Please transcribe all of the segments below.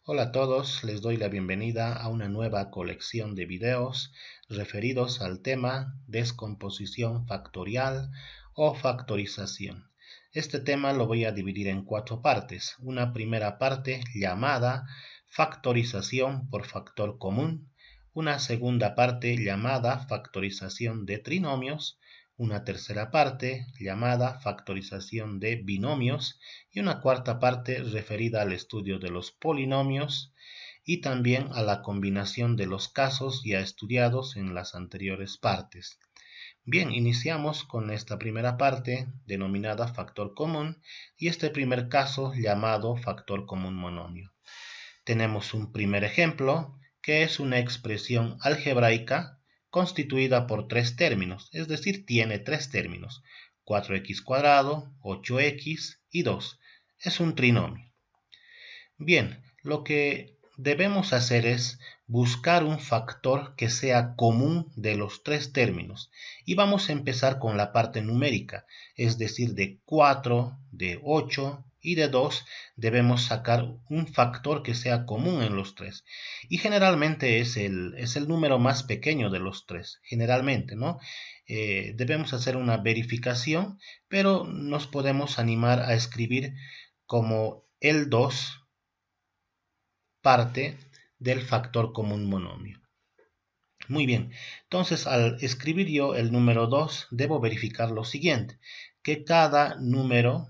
Hola a todos, les doy la bienvenida a una nueva colección de videos referidos al tema descomposición factorial o factorización. Este tema lo voy a dividir en 4 partes. Una primera parte llamada factorización por factor común, una segunda parte llamada factorización de trinomios, una tercera parte llamada factorización de binomios y una cuarta parte referida al estudio de los polinomios y también a la combinación de los casos ya estudiados en las anteriores partes. Bien, iniciamos con esta primera parte denominada factor común y este primer caso llamado factor común monomio. Tenemos un primer ejemplo que es una expresión algebraica constituida por 3 términos, es decir, tiene 3 términos, 4x cuadrado, 8x y 2. Es un trinomio. Bien, lo que debemos hacer es buscar un factor que sea común de los 3 términos. Y vamos a empezar con la parte numérica, es decir, de 4, de 8 y de 2 debemos sacar un factor que sea común en los 3. Y generalmente es el número más pequeño de los 3, generalmente, ¿no? Debemos hacer una verificación, pero nos podemos animar a escribir como el 2 parte del factor común monomio. Muy bien, entonces al escribir yo el número 2 debo verificar lo siguiente, que cada número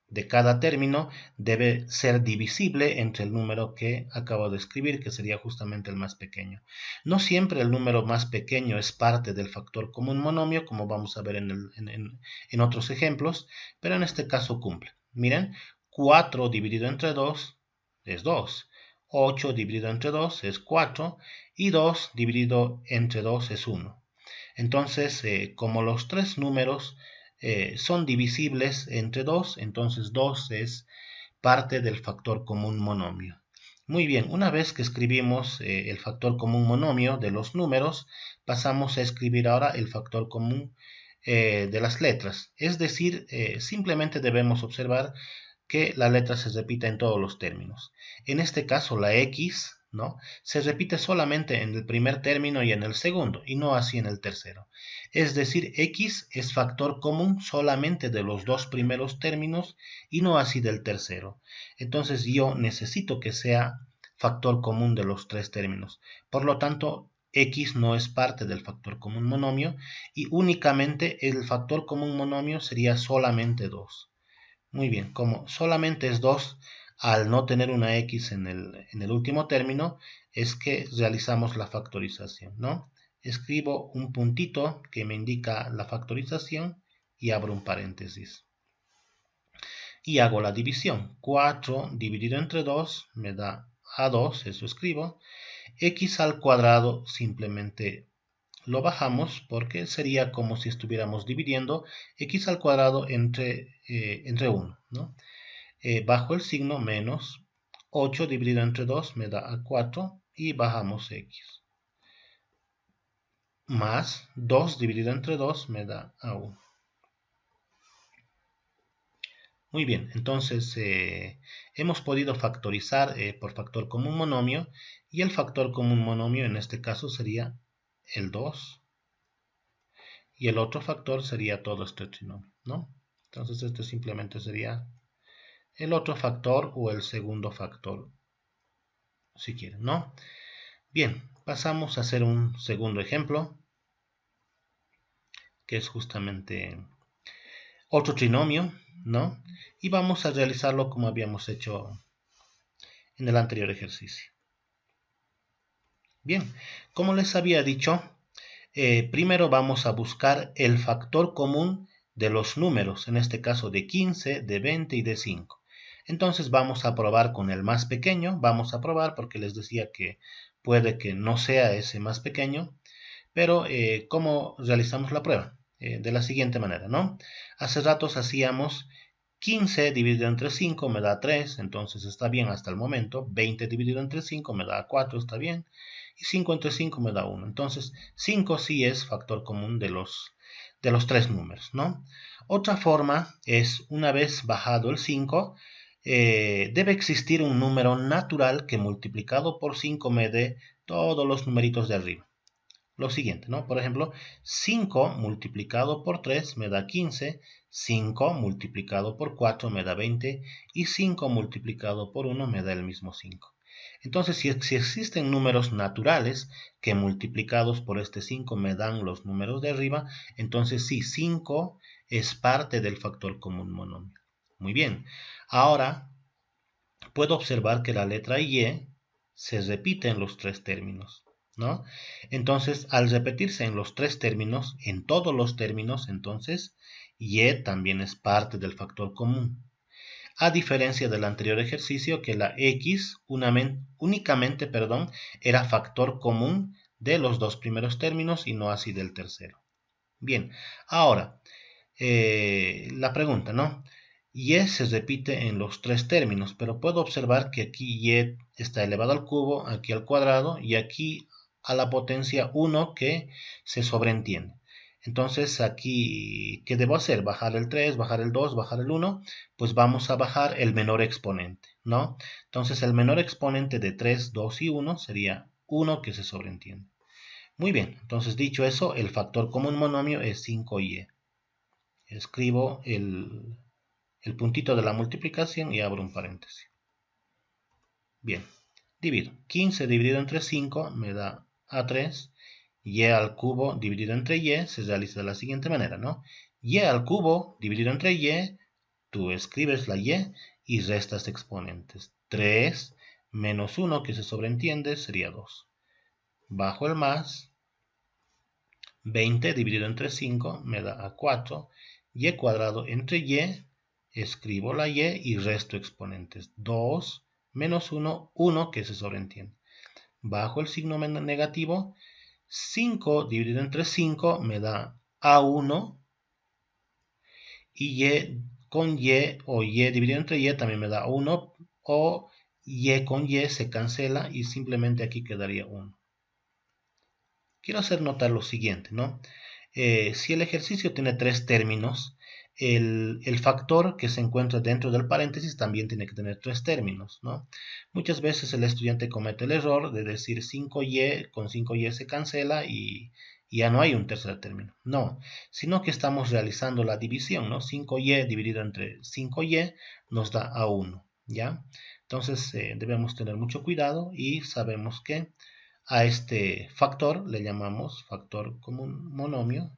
de cada término debe ser divisible entre el número que acabo de escribir, que sería justamente el más pequeño. No siempre el número más pequeño es parte del factor común monomio, como vamos a ver en otros ejemplos, pero en este caso cumple. Miren, 4 dividido entre 2 es 2. 8 dividido entre 2 es 4 y 2 dividido entre 2 es 1. Entonces, como los tres números son divisibles entre 2, entonces 2 es parte del factor común monomio. Muy bien, una vez que escribimos el factor común monomio de los números, pasamos a escribir ahora el factor común de las letras. Es decir, simplemente debemos observar que la letra se repita en todos los términos. En este caso, la X, ¿no?, se repite solamente en el primer término y en el segundo, y no así en el tercero. Es decir, X es factor común solamente de los dos primeros términos y no así del tercero. Entonces yo necesito que sea factor común de los 3 términos. Por lo tanto, X no es parte del factor común monomio y únicamente el factor común monomio sería solamente 2. Muy bien, como solamente es 2, al no tener una X en el último término, es que realizamos la factorización, ¿no? Escribo un puntito que me indica la factorización y abro un paréntesis. Y hago la división. 4 dividido entre 2 me da a 2, eso escribo. X al cuadrado simplemente lo bajamos porque sería como si estuviéramos dividiendo x al cuadrado entre 1, ¿no? Bajo el signo menos 8 dividido entre 2 me da a 4 y bajamos x. Más 2 dividido entre 2 me da a 1. Muy bien, entonces hemos podido factorizar por factor común monomio y el factor común monomio en este caso sería el 2 y el otro factor sería todo este trinomio, ¿no? Entonces este simplemente sería el otro factor o el segundo factor, si quieren, ¿no? Bien, pasamos a hacer un segundo ejemplo, que es justamente otro trinomio, ¿no? Y vamos a realizarlo como habíamos hecho en el anterior ejercicio. Bien, como les había dicho, primero vamos a buscar el factor común de los números, en este caso de 15, de 20 y de 5. Entonces vamos a probar con el más pequeño, vamos a probar porque les decía que puede que no sea ese más pequeño, pero ¿cómo realizamos la prueba? De la siguiente manera, ¿no? Hace ratos hacíamos 15 dividido entre 5 me da 3, entonces está bien hasta el momento. 20 dividido entre 5 me da 4, está bien. Y 5 entre 5 me da 1. Entonces 5 sí es factor común de los 3 números, ¿no? Otra forma es, una vez bajado el 5, debe existir un número natural que multiplicado por 5 me dé todos los numeritos de arriba. Lo siguiente, ¿no? Por ejemplo, 5 multiplicado por 3 me da 15, 5 multiplicado por 4 me da 20 y 5 multiplicado por 1 me da el mismo 5. Entonces, si existen números naturales que multiplicados por este 5 me dan los números de arriba, entonces sí, 5 es parte del factor común monomio. Muy bien. Ahora, puedo observar que la letra Y se repite en los tres términos, ¿no? Entonces, al repetirse en los tres términos, en todos los términos, entonces, Y también es parte del factor común. A diferencia del anterior ejercicio, que la X únicamente era factor común de los dos primeros términos y no así del tercero. Bien, ahora, la pregunta, ¿no? Y se repite en los tres términos, pero puedo observar que aquí y está elevado al cubo, aquí al cuadrado y aquí a la potencia 1 que se sobreentiende. Entonces aquí, ¿qué debo hacer? Bajar el 3, bajar el 2, bajar el 1, pues vamos a bajar el menor exponente, ¿no? Entonces el menor exponente de 3, 2 y 1 sería 1 que se sobreentiende. Muy bien, entonces dicho eso, el factor común monomio es 5y. Escribo el puntito de la multiplicación y abro un paréntesis. Bien, divido. 15 dividido entre 5 me da A3. Y al cubo dividido entre Y se realiza de la siguiente manera, ¿no? Y al cubo dividido entre Y, tú escribes la y restas exponentes. 3 menos 1 que se sobreentiende sería 2. Bajo el más. 20 dividido entre 5 me da A4. Y cuadrado entre Y, escribo la y resto exponentes. 2 menos 1, 1 que se sobreentiende. Bajo el signo negativo, 5 dividido entre 5 me da A1. Y con Y o Y dividido entre Y también me da 1. O Y con Y se cancela y simplemente aquí quedaría 1. Quiero hacer notar lo siguiente, ¿no? Si el ejercicio tiene tres términos, el factor que se encuentra dentro del paréntesis también tiene que tener tres términos, ¿no? Muchas veces el estudiante comete el error de decir 5y, con 5y se cancela y ya no hay un tercer término. No, sino que estamos realizando la división, ¿no? 5y dividido entre 5y nos da A1, ¿ya? Entonces debemos tener mucho cuidado y sabemos que a este factor le llamamos factor común monomio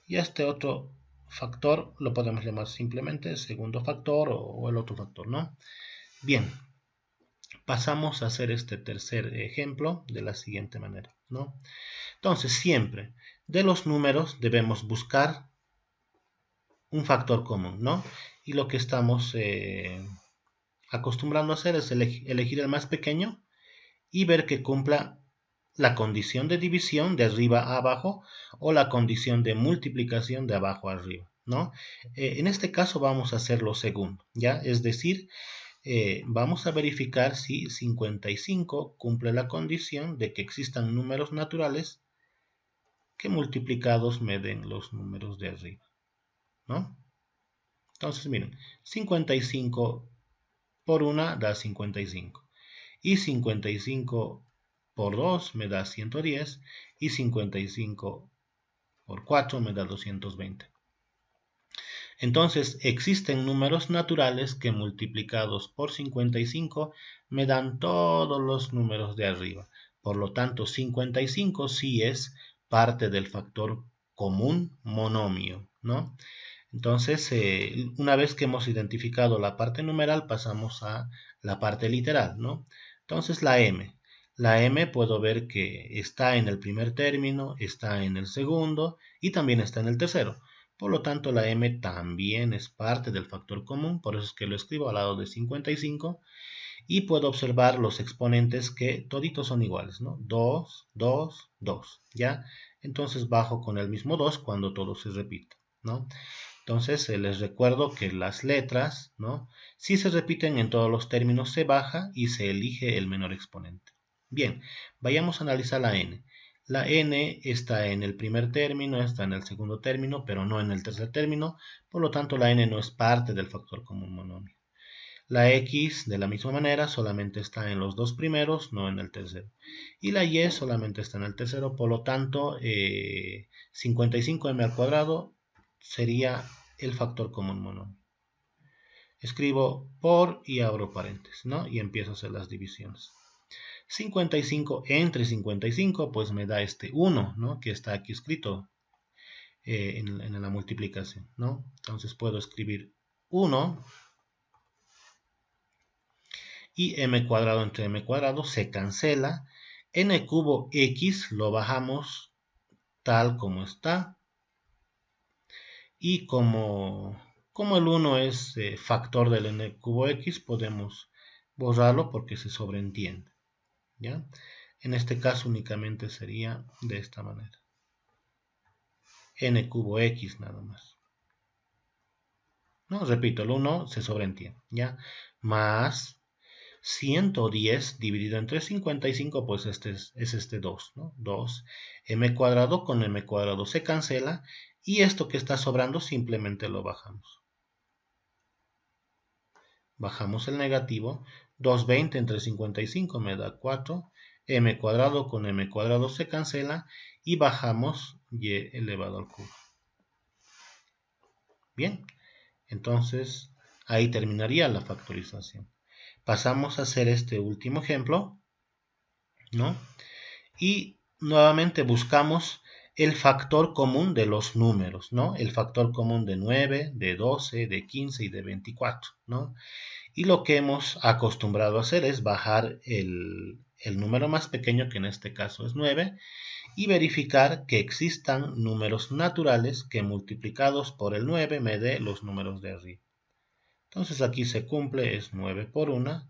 y a este otro factor lo podemos llamar simplemente segundo factor o el otro factor, ¿no? Bien, pasamos a hacer este tercer ejemplo de la siguiente manera, ¿no? Entonces, siempre de los números debemos buscar un factor común, ¿no? Y lo que estamos acostumbrando a hacer es elegir el más pequeño y ver que cumpla la condición de división de arriba a abajo o la condición de multiplicación de abajo a arriba, ¿no? En este caso vamos a hacer lo segundo, ¿ya? Es decir, vamos a verificar si 55 cumple la condición de que existan números naturales que multiplicados me den los números de arriba, ¿no? Entonces, miren, 55 por 1 da 55 y 55 por 2 me da 110 y 55 por 4 me da 220. Entonces existen números naturales que multiplicados por 55 me dan todos los números de arriba. Por lo tanto, 55 sí es parte del factor común monomio, ¿no? Entonces, una vez que hemos identificado la parte numeral, pasamos a la parte literal, ¿no? Entonces, la m. La m puedo ver que está en el primer término, está en el segundo y también está en el tercero. Por lo tanto, la m también es parte del factor común, por eso es que lo escribo al lado de 55. Y puedo observar los exponentes que toditos son iguales, ¿no? 2, 2, 2, ¿ya? Entonces bajo con el mismo 2 cuando todo se repite, ¿no? Entonces les recuerdo que las letras, ¿no? Si se repiten en todos los términos se baja y se elige el menor exponente. Bien, vayamos a analizar la n. La n está en el primer término, está en el segundo término, pero no en el tercer término. Por lo tanto, la n no es parte del factor común monomio. La x de la misma manera solamente está en los dos primeros, no en el tercero. Y la y solamente está en el tercero, por lo tanto 55m al cuadrado sería el factor común monomio. Escribo por y abro paréntesis, ¿no? Y empiezo a hacer las divisiones. 55 entre 55, pues me da este 1, ¿no? Que está aquí escrito en la multiplicación, ¿no? Entonces puedo escribir 1 y m cuadrado entre m cuadrado se cancela. N cubo x lo bajamos tal como está. Y como el 1 es factor del n cubo x, podemos borrarlo porque se sobreentiende, ¿ya? En este caso únicamente sería de esta manera. N cubo x nada más. No, repito, el 1 se sobreentiende, ¿ya? Más 110 dividido entre 55, pues este es este 2, ¿no? 2, m cuadrado con m cuadrado se cancela, y esto que está sobrando simplemente lo bajamos. Bajamos el negativo, 220 entre 55 me da 4, m cuadrado con m cuadrado se cancela, y bajamos y elevado al cubo. Bien, entonces ahí terminaría la factorización. Pasamos a hacer este último ejemplo, ¿no? Y nuevamente buscamos el factor común de los números, ¿no? El factor común de 9, de 12, de 15 y de 24, ¿no? Y lo que hemos acostumbrado a hacer es bajar el número más pequeño, que en este caso es 9, y verificar que existan números naturales que multiplicados por el 9 me dé los números de arriba. Entonces aquí se cumple, es 9 por 1.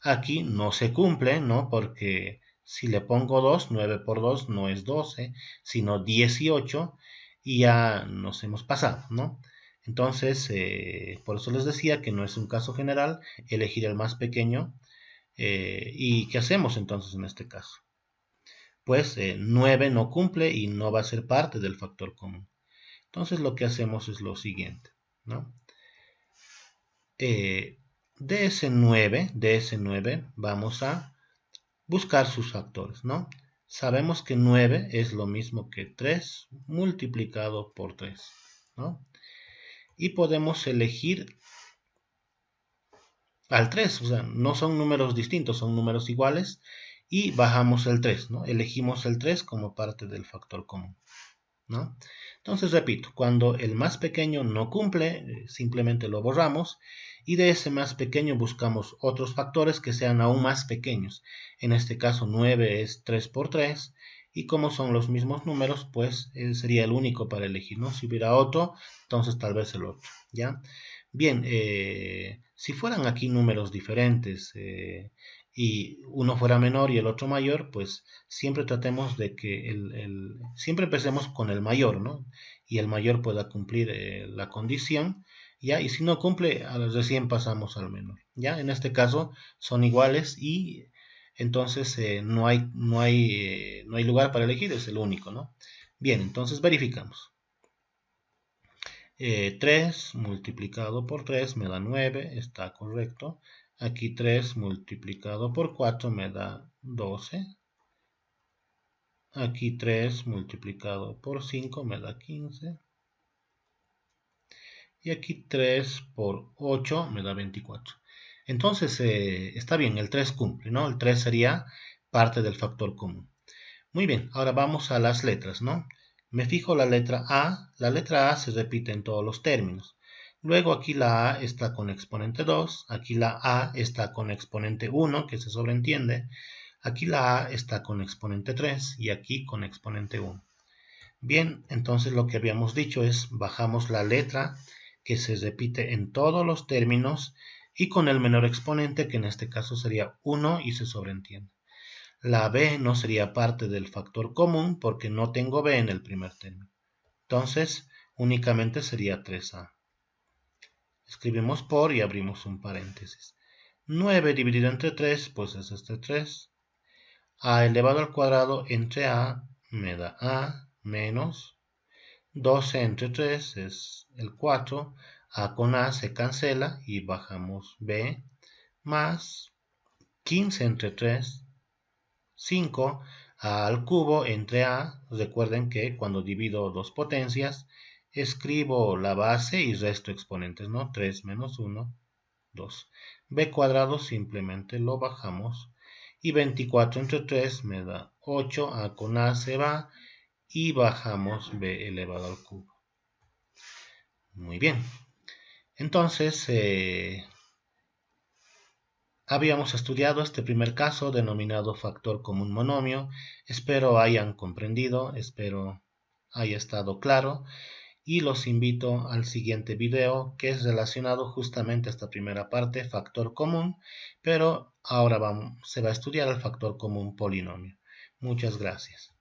Aquí no se cumple, ¿no? Porque si le pongo 2, 9 por 2 no es 12, sino 18, y ya nos hemos pasado, ¿no? Entonces, por eso les decía que no es un caso general elegir el más pequeño. ¿Y qué hacemos entonces en este caso? Pues 9 no cumple y no va a ser parte del factor común. Entonces lo que hacemos es lo siguiente, ¿no? De ese 9 vamos a buscar sus factores, ¿no? Sabemos que 9 es lo mismo que 3 multiplicado por 3, ¿no? Y podemos elegir al 3, o sea, no son números distintos, son números iguales, y bajamos el 3, ¿no? Elegimos el 3 como parte del factor común, ¿no? Entonces, repito, cuando el más pequeño no cumple, simplemente lo borramos, y de ese más pequeño buscamos otros factores que sean aún más pequeños. En este caso 9 es 3 por 3, y como son los mismos números, pues sería el único para elegir, ¿no? Si hubiera otro, entonces tal vez el otro, ¿ya? Bien, si fueran aquí números diferentes y uno fuera menor y el otro mayor, pues siempre tratemos de que siempre empecemos con el mayor, ¿no? Y el mayor pueda cumplir la condición, ¿ya? Y si no cumple, recién pasamos al menor, ¿ya? En este caso son iguales y entonces no hay lugar para elegir, es el único, ¿no? Bien, entonces verificamos. 3 multiplicado por 3 me da 9, está correcto. Aquí 3 multiplicado por 4 me da 12. Aquí 3 multiplicado por 5 me da 15. Y aquí 3 por 8 me da 24. Entonces está bien, el 3 cumple, ¿no? El 3 sería parte del factor común. Muy bien, ahora vamos a las letras, ¿no? Me fijo la letra A. La letra A se repite en todos los términos. Luego aquí la A está con exponente 2. Aquí la A está con exponente 1, que se sobreentiende. Aquí la A está con exponente 3 y aquí con exponente 1. Bien, entonces lo que habíamos dicho es bajamos la letra que se repite en todos los términos y con el menor exponente, que en este caso sería 1, y se sobreentiende. La B no sería parte del factor común porque no tengo B en el primer término. Entonces, únicamente sería 3A. Escribimos por y abrimos un paréntesis. 9 dividido entre 3, pues es este 3. A elevado al cuadrado entre A me da A menos 12 entre 3 es el 4. A con A se cancela y bajamos B, más 15 entre 3, 5, A al cubo entre A. Recuerden que cuando divido dos potencias, escribo la base y resto exponentes, ¿no? 3 menos 1, 2. B cuadrado simplemente lo bajamos. Y 24 entre 3 me da 8. A con A se va y bajamos B elevado al cubo. Muy bien. Entonces, habíamos estudiado este primer caso denominado factor común monomio. Espero hayan comprendido, espero haya estado claro. Y los invito al siguiente video, que es relacionado justamente a esta primera parte, factor común, pero ahora se va a estudiar el factor común polinomio. Muchas gracias.